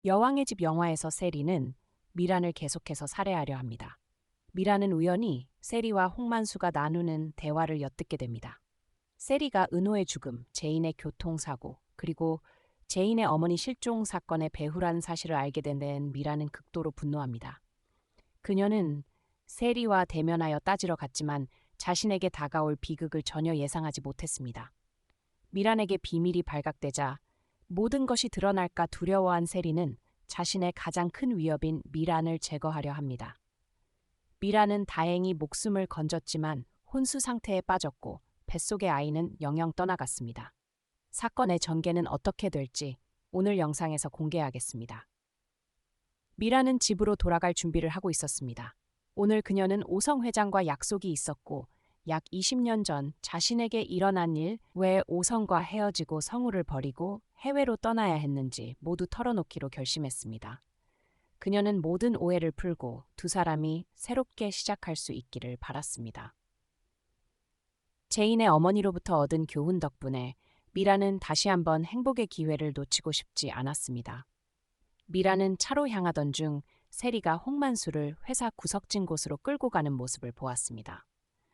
여왕의 집 영화에서 세리는 미란을 계속해서 살해하려 합니다. 미란은 우연히 세리와 홍만수가 나누는 대화를 엿듣게 됩니다. 세리가 은호의 죽음, 제인의 교통사고, 그리고 제인의 어머니 실종 사건의 배후라는 사실을 알게 된 데엔 미란은 극도로 분노합니다. 그녀는 세리와 대면하여 따지러 갔지만 자신에게 다가올 비극을 전혀 예상하지 못했습니다. 미란에게 비밀이 발각되자 모든 것이 드러날까 두려워한 세리는 자신의 가장 큰 위협인 미란을 제거하려 합니다. 미란은 다행히 목숨을 건졌지만 혼수 상태에 빠졌고 뱃속의 아이는 영영 떠나갔습니다. 사건의 전개는 어떻게 될지 오늘 영상에서 공개하겠습니다. 미란은 집으로 돌아갈 준비를 하고 있었습니다. 오늘 그녀는 오성 회장과 약속이 있었고 약 20년 전 자신에게 일어난 일, 왜 오성과 헤어지고 성우를 버리고 해외로 떠나야 했는지 모두 털어놓기로 결심했습니다. 그녀는 모든 오해를 풀고 두 사람이 새롭게 시작할 수 있기를 바랐습니다. 제인의 어머니로부터 얻은 교훈 덕분에 미라는 다시 한번 행복의 기회를 놓치고 싶지 않았습니다. 미라는 차로 향하던 중 세리가 홍만수를 회사 구석진 곳으로 끌고 가는 모습을 보았습니다.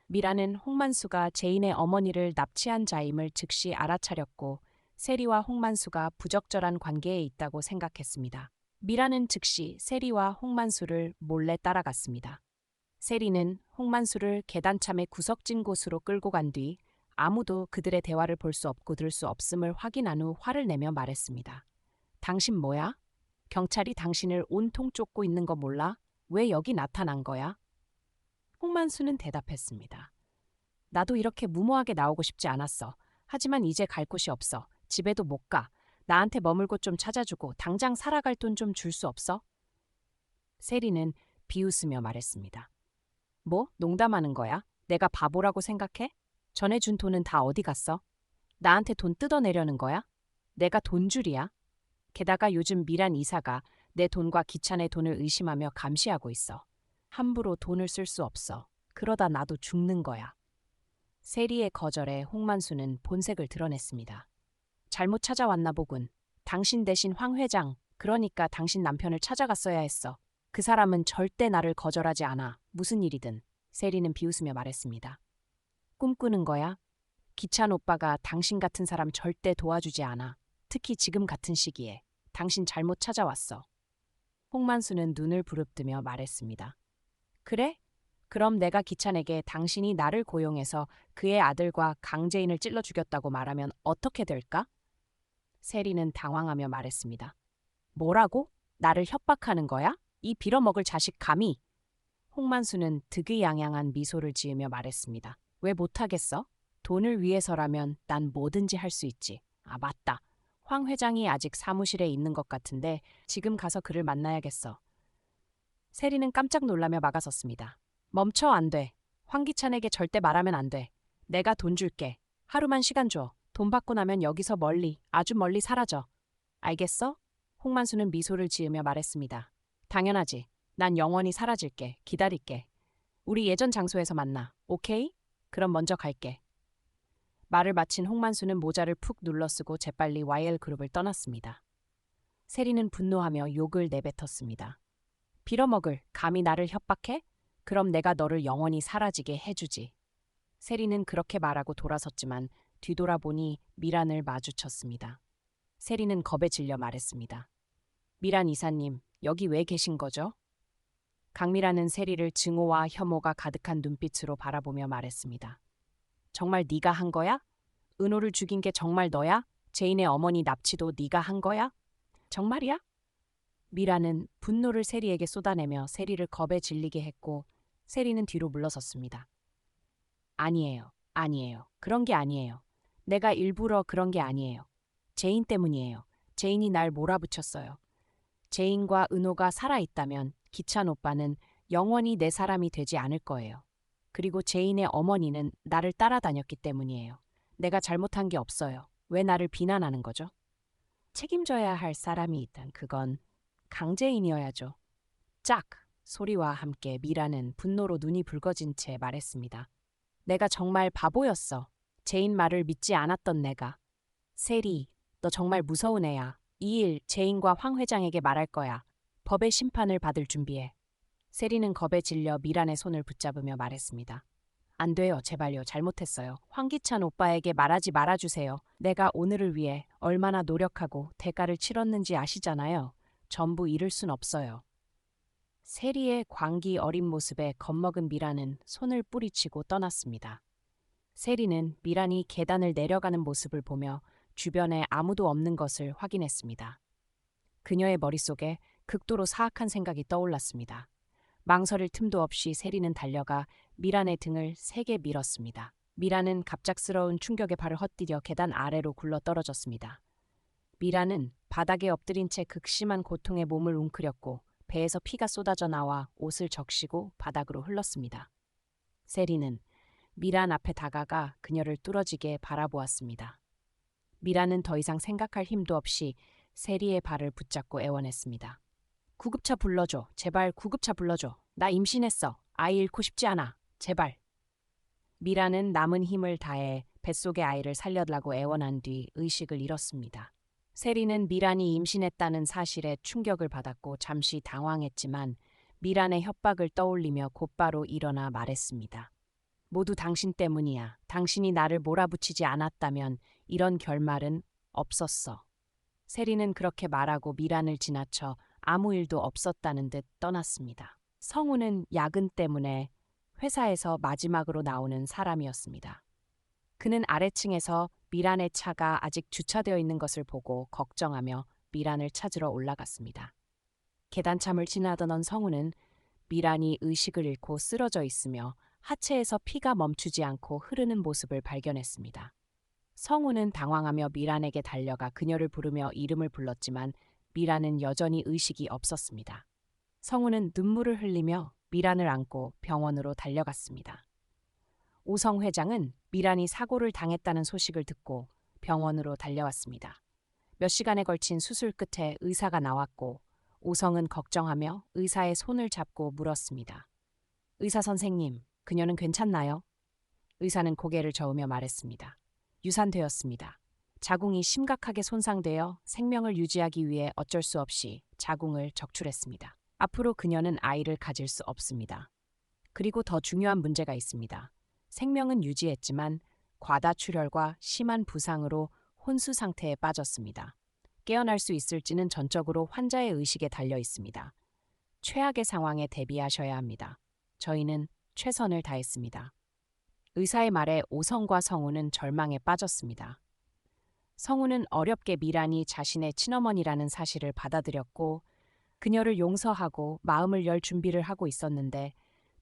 미라는 홍만수가 제인의 어머니를 납치한 자임을 즉시 알아차렸고 세리와 홍만수가 부적절한 관계에 있다고 생각했습니다. 미라는 즉시 세리와 홍만수를 몰래 따라갔습니다. 세리는 홍만수를 계단참의 구석진 곳으로 끌고 간 뒤 아무도 그들의 대화를 볼 수 없고 들을 수 없음을 확인한 후 화를 내며 말했습니다. 당신 뭐야? 경찰이 당신을 온통 쫓고 있는 거 몰라? 왜 여기 나타난 거야? 홍만수는 대답했습니다. 나도 이렇게 무모하게 나오고 싶지 않았어. 하지만 이제 갈 곳이 없어. 집에도 못 가. 나한테 머물 곳 좀 찾아주고 당장 살아갈 돈 좀 줄 수 없어? 세리는 비웃으며 말했습니다. 뭐? 농담하는 거야? 내가 바보라고 생각해? 전에 준 돈은 다 어디 갔어? 나한테 돈 뜯어내려는 거야? 내가 돈줄이야? 게다가 요즘 미란 이사가 내 돈과 기찬의 돈을 의심하며 감시하고 있어. 함부로 돈을 쓸 수 없어. 그러다 나도 죽는 거야. 세리의 거절에 홍만수는 본색을 드러냈습니다. 잘못 찾아왔나 보군. 당신 대신 황 회장, 그러니까 당신 남편을 찾아갔어야 했어. 그 사람은 절대 나를 거절하지 않아. 무슨 일이든. 세리는 비웃으며 말했습니다. 꿈꾸는 거야? 기찬 오빠가 당신 같은 사람 절대 도와주지 않아. 특히 지금 같은 시기에. 당신 잘못 찾아왔어. 홍만수는 눈을 부릅뜨며 말했습니다. 그래? 그럼 내가 기찬에게 당신이 나를 고용해서 그의 아들과 강재인을 찔러 죽였다고 말하면 어떻게 될까? 세리는 당황하며 말했습니다. 뭐라고? 나를 협박하는 거야? 이 빌어먹을 자식 감히! 홍만수는 득의양양한 미소를 지으며 말했습니다. 왜 못하겠어? 돈을 위해서라면 난 뭐든지 할 수 있지. 아, 맞다. 황 회장이 아직 사무실에 있는 것 같은데 지금 가서 그를 만나야겠어. 세리는 깜짝 놀라며 막아섰습니다. 멈춰, 안 돼. 황기찬에게 절대 말하면 안 돼. 내가 돈 줄게. 하루만 시간 줘. 돈 받고 나면 여기서 멀리, 아주 멀리 사라져. 알겠어? 홍만수는 미소를 지으며 말했습니다. 당연하지. 난 영원히 사라질게. 기다릴게. 우리 예전 장소에서 만나. 오케이? 그럼 먼저 갈게. 말을 마친 홍만수는 모자를 푹 눌러쓰고 재빨리 YL그룹을 떠났습니다. 세리는 분노하며 욕을 내뱉었습니다. 빌어먹을, 감히 나를 협박해? 그럼 내가 너를 영원히 사라지게 해주지. 세리는 그렇게 말하고 돌아섰지만 뒤돌아보니 미란을 마주쳤습니다. 세리는 겁에 질려 말했습니다. 미란 이사님, 여기 왜 계신 거죠? 강미란은 세리를 증오와 혐오가 가득한 눈빛으로 바라보며 말했습니다. 정말 네가 한 거야? 은호를 죽인 게 정말 너야? 제인의 어머니 납치도 네가 한 거야? 정말이야? 미라는 분노를 세리에게 쏟아내며 세리를 겁에 질리게 했고 세리는 뒤로 물러섰습니다. 아니에요. 아니에요. 그런 게 아니에요. 내가 일부러 그런 게 아니에요. 제인 때문이에요. 제인이 날 몰아붙였어요. 제인과 은호가 살아있다면 기찬 오빠는 영원히 내 사람이 되지 않을 거예요. 그리고 제인의 어머니는 나를 따라다녔기 때문이에요. 내가 잘못한 게 없어요. 왜 나를 비난하는 거죠? 책임져야 할 사람이 있단 그건 강제인이어야죠. 짝! 소리와 함께 미라는 분노로 눈이 붉어진 채 말했습니다. 내가 정말 바보였어. 제인 말을 믿지 않았던 내가. 세리, 너 정말 무서운 애야. 2일 제인과 황 회장에게 말할 거야. 법의 심판을 받을 준비해. 세리는 겁에 질려 미란의 손을 붙잡으며 말했습니다. 안 돼요. 제발요. 잘못했어요. 황기찬 오빠에게 말하지 말아주세요. 내가 오늘을 위해 얼마나 노력하고 대가를 치렀는지 아시잖아요. 전부 잃을 순 없어요. 세리의 광기 어린 모습에 겁먹은 미란은 손을 뿌리치고 떠났습니다. 세리는 미란이 계단을 내려가는 모습을 보며 주변에 아무도 없는 것을 확인했습니다. 그녀의 머릿속에 극도로 사악한 생각이 떠올랐습니다. 망설일 틈도 없이 세리는 달려가 미란의 등을 세게 밀었습니다. 미란은 갑작스러운 충격에 발을 헛디뎌 계단 아래로 굴러 떨어졌습니다. 미란은 바닥에 엎드린 채 극심한 고통에 몸을 웅크렸고 배에서 피가 쏟아져 나와 옷을 적시고 바닥으로 흘렀습니다. 세리는 미란 앞에 다가가 그녀를 뚫어지게 바라보았습니다. 미란은 더 이상 생각할 힘도 없이 세리의 발을 붙잡고 애원했습니다. 구급차 불러줘. 제발 구급차 불러줘. 나 임신했어. 아이 잃고 싶지 않아. 제발. 미라는 남은 힘을 다해 뱃속의 아이를 살려달라고 애원한 뒤 의식을 잃었습니다. 세리는 미란이 임신했다는 사실에 충격을 받았고 잠시 당황했지만 미란의 협박을 떠올리며 곧바로 일어나 말했습니다. 모두 당신 때문이야. 당신이 나를 몰아붙이지 않았다면 이런 결말은 없었어. 세리는 그렇게 말하고 미란을 지나쳐 아무 일도 없었다는 듯 떠났습니다. 성우는 야근 때문에 회사에서 마지막으로 나오는 사람이었습니다. 그는 아래층에서 미란의 차가 아직 주차되어 있는 것을 보고 걱정하며 미란을 찾으러 올라갔습니다. 계단참을 지나던 성우는 미란이 의식을 잃고 쓰러져 있으며 하체에서 피가 멈추지 않고 흐르는 모습을 발견했습니다. 성우는 당황하며 미란에게 달려가 그녀를 부르며 이름을 불렀지만 미란은 여전히 의식이 없었습니다. 성우는 눈물을 흘리며 미란을 안고 병원으로 달려갔습니다. 오성 회장은 미란이 사고를 당했다는 소식을 듣고 병원으로 달려왔습니다. 몇 시간에 걸친 수술 끝에 의사가 나왔고 오성은 걱정하며 의사의 손을 잡고 물었습니다. 의사 선생님, 그녀는 괜찮나요? 의사는 고개를 저으며 말했습니다. 유산되었습니다. 자궁이 심각하게 손상되어 생명을 유지하기 위해 어쩔 수 없이 자궁을 적출했습니다. 앞으로 그녀는 아이를 가질 수 없습니다. 그리고 더 중요한 문제가 있습니다. 생명은 유지했지만 과다출혈과 심한 부상으로 혼수 상태에 빠졌습니다. 깨어날 수 있을지는 전적으로 환자의 의식에 달려 있습니다. 최악의 상황에 대비하셔야 합니다. 저희는 최선을 다했습니다. 의사의 말에 오성과 성우는 절망에 빠졌습니다. 성우는 어렵게 미란이 자신의 친어머니라는 사실을 받아들였고 그녀를 용서하고 마음을 열 준비를 하고 있었는데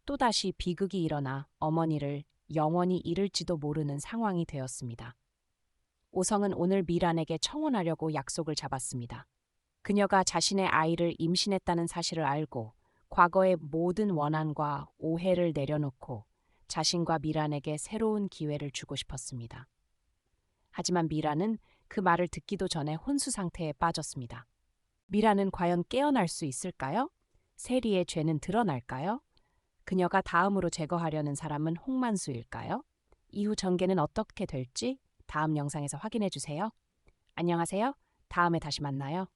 또다시 비극이 일어나 어머니를 영원히 잃을지도 모르는 상황이 되었습니다. 오성은 오늘 미란에게 청혼하려고 약속을 잡았습니다. 그녀가 자신의 아이를 임신했다는 사실을 알고 과거의 모든 원한과 오해를 내려놓고 자신과 미란에게 새로운 기회를 주고 싶었습니다. 하지만 미란은 그 말을 듣기도 전에 혼수 상태에 빠졌습니다. 미란은 과연 깨어날 수 있을까요? 세리의 죄는 드러날까요? 그녀가 다음으로 제거하려는 사람은 홍만수일까요? 이후 전개는 어떻게 될지 다음 영상에서 확인해 주세요. 안녕하세요. 다음에 다시 만나요.